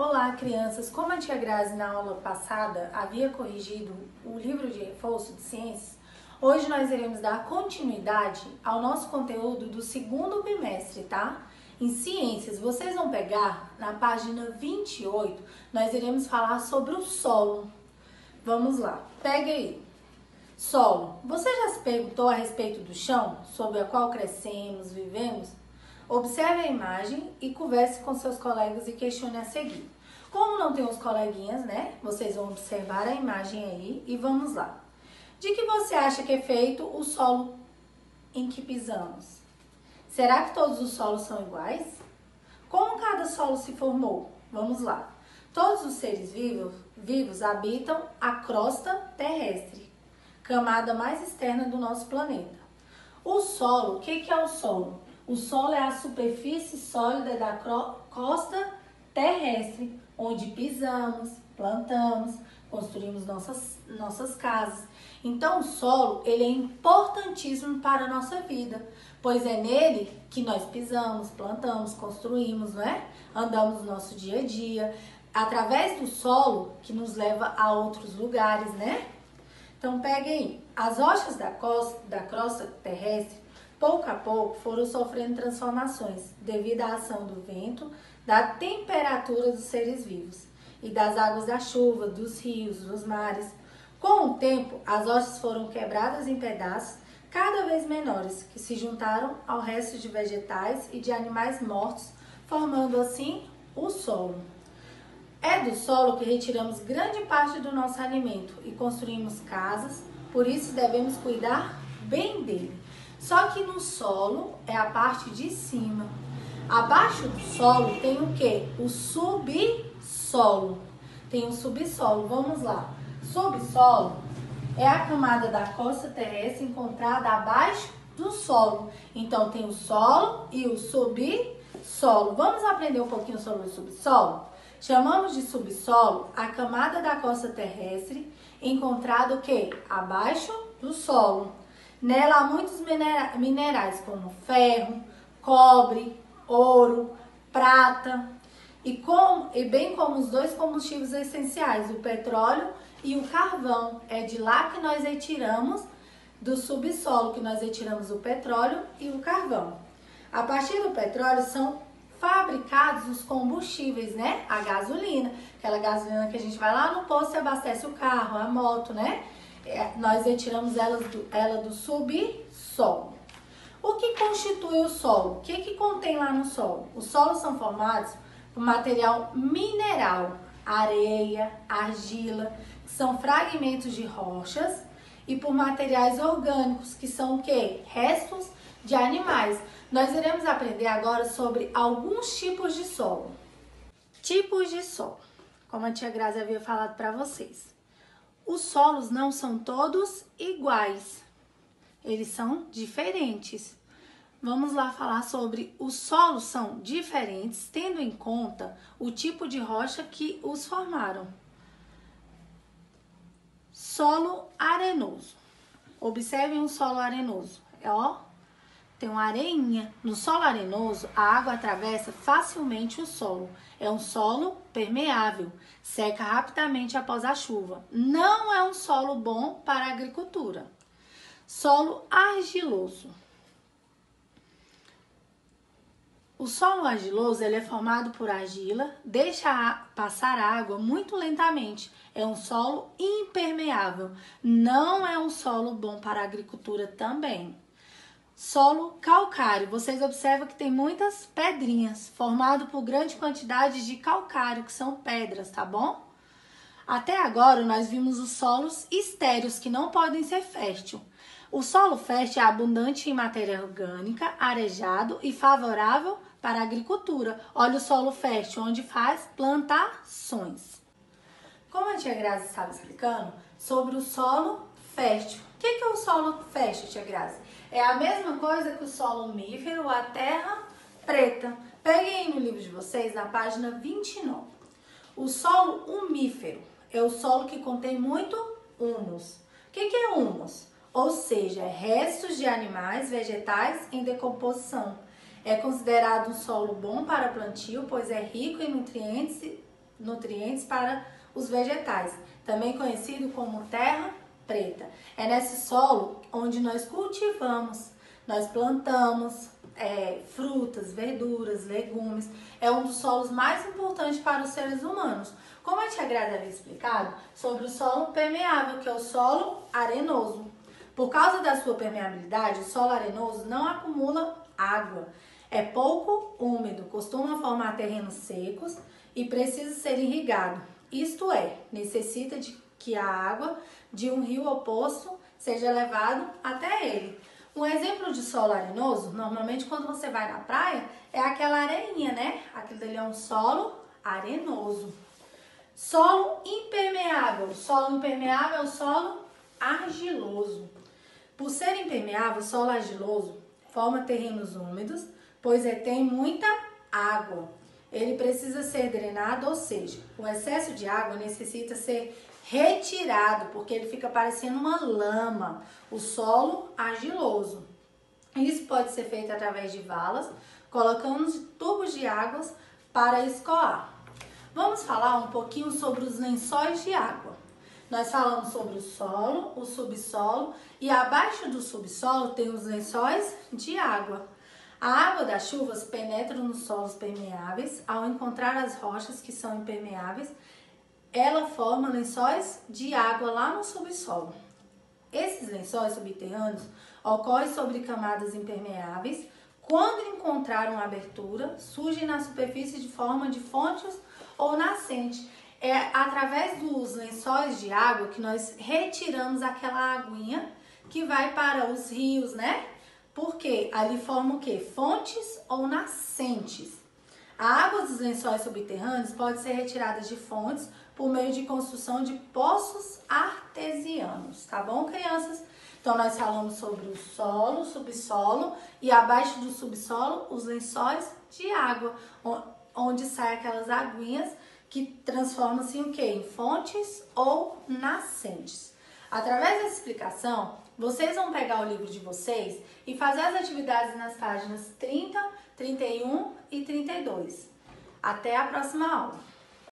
Olá, crianças! Como a tia Grazi na aula passada havia corrigido o livro de reforço de ciências, hoje nós iremos dar continuidade ao nosso conteúdo do segundo bimestre, tá? Em ciências, vocês vão pegar na página 28, nós iremos falar sobre o solo. Vamos lá, pega aí. Solo. Você já se perguntou a respeito do chão, sobre a qual crescemos, vivemos? Observe a imagem e converse com seus colegas e questione a seguir. Como não tem os coleguinhas, né? Vocês vão observar a imagem aí e vamos lá. De que você acha que é feito o solo em que pisamos? Será que todos os solos são iguais? Como cada solo se formou? Vamos lá. Todos os seres vivos habitam a crosta terrestre, camada mais externa do nosso planeta. O solo, o que é o solo? O solo é a superfície sólida da crosta terrestre, onde pisamos, plantamos, construímos nossas casas. Então, o solo, ele é importantíssimo para a nossa vida, pois é nele que nós pisamos, plantamos, construímos, não é? Andamos no nosso dia a dia, através do solo que nos leva a outros lugares, né? Então, pegue aí. As rochas da crosta terrestre, pouco a pouco, foram sofrendo transformações devido à ação do vento, da temperatura dos seres vivos e das águas da chuva, dos rios, dos mares. Com o tempo, as rochas foram quebradas em pedaços cada vez menores, que se juntaram ao resto de vegetais e de animais mortos, formando assim o solo. É do solo que retiramos grande parte do nosso alimento e construímos casas, por isso devemos cuidar bem dele. Só que no solo é a parte de cima. Abaixo do solo tem o quê? O subsolo. Tem o subsolo. Vamos lá. Subsolo é a camada da crosta terrestre encontrada abaixo do solo. Então tem o solo e o subsolo. Vamos aprender um pouquinho sobre o subsolo? Chamamos de subsolo a camada da crosta terrestre encontrada o quê? Abaixo do solo. Nela há muitos minerais como ferro, cobre, ouro, prata e bem como os dois combustíveis essenciais, o petróleo e o carvão. É de lá que nós retiramos, do subsolo, que nós retiramos o petróleo e o carvão. A partir do petróleo são fabricados os combustíveis, né? A gasolina, aquela gasolina que a gente vai lá no posto e abastece o carro, a moto, né? Nós retiramos ela do subsolo. O que constitui o solo? O que contém lá no solo? Os solos são formados por material mineral, areia, argila, que são fragmentos de rochas, e por materiais orgânicos, que são o quê? Restos de animais. Nós iremos aprender agora sobre alguns tipos de solo. Tipos de solo, como a tia Grazi havia falado para vocês. Os solos não são todos iguais, eles são diferentes. Vamos lá falar sobre os solos são diferentes, tendo em conta o tipo de rocha que os formaram. Solo arenoso. Observem um solo arenoso. Tem uma areinha. No solo arenoso, a água atravessa facilmente o solo. É um solo permeável, seca rapidamente após a chuva. Não é um solo bom para a agricultura. Solo argiloso. O solo argiloso ele é formado por argila, deixa passar água muito lentamente. É um solo impermeável. Não é um solo bom para a agricultura também. Solo calcário. Vocês observam que tem muitas pedrinhas, formado por grande quantidade de calcário, que são pedras, tá bom? Até agora, nós vimos os solos estéreos, que não podem ser fértil. O solo fértil é abundante em matéria orgânica, arejado e favorável para a agricultura. Olha o solo fértil, onde faz plantações. Como a tia Grazi estava explicando, sobre o solo fértil. O que é o solo fértil, tia Grazi? É a mesma coisa que o solo umífero, a terra preta. Peguem aí no livro de vocês, na página 29. O solo umífero é o solo que contém muito humus. O que é humus? Ou seja, restos de animais, vegetais em decomposição. É considerado um solo bom para plantio, pois é rico em nutrientes nutrientes para os vegetais, também conhecido como terra preta. É nesse solo onde nós cultivamos, nós plantamos frutas, verduras, legumes. É um dos solos mais importantes para os seres humanos. Como a tia Grazi havia explicado sobre o solo permeável, que é o solo arenoso. Por causa da sua permeabilidade, o solo arenoso não acumula água. É pouco úmido, costuma formar terrenos secos e precisa ser irrigado. Isto é, necessita de que a água de um rio ou poço seja levado até ele. Um exemplo de solo arenoso, normalmente quando você vai na praia, é aquela areinha, né? Aquilo dali é um solo arenoso. Solo impermeável. Solo impermeável é o solo argiloso. Por ser impermeável, o solo argiloso forma terrenos úmidos, pois retém muita água. Ele precisa ser drenado, ou seja, o excesso de água necessita ser retirado, porque ele fica parecendo uma lama, o solo argiloso. Isso pode ser feito através de valas, colocando tubos de águas para escoar. Vamos falar um pouquinho sobre os lençóis de água. Nós falamos sobre o solo, o subsolo e abaixo do subsolo tem os lençóis de água. A água das chuvas penetra nos solos permeáveis. Ao encontrar as rochas que são impermeáveis, ela forma lençóis de água lá no subsolo. Esses lençóis subterrâneos ocorrem sobre camadas impermeáveis. Quando encontram abertura, surgem na superfície de forma de fontes ou nascente. É através dos lençóis de água que nós retiramos aquela aguinha que vai para os rios, né? Porque ali formam o quê? Fontes ou nascentes. A água dos lençóis subterrâneos pode ser retirada de fontes por meio de construção de poços artesianos, tá bom, crianças? Então, nós falamos sobre o solo, o subsolo e abaixo do subsolo, os lençóis de água, onde saem aquelas aguinhas que transformam-se em o quê? Em fontes ou nascentes. Através dessa explicação, vocês vão pegar o livro de vocês e fazer as atividades nas páginas 30, 31 e 32. Até a próxima aula!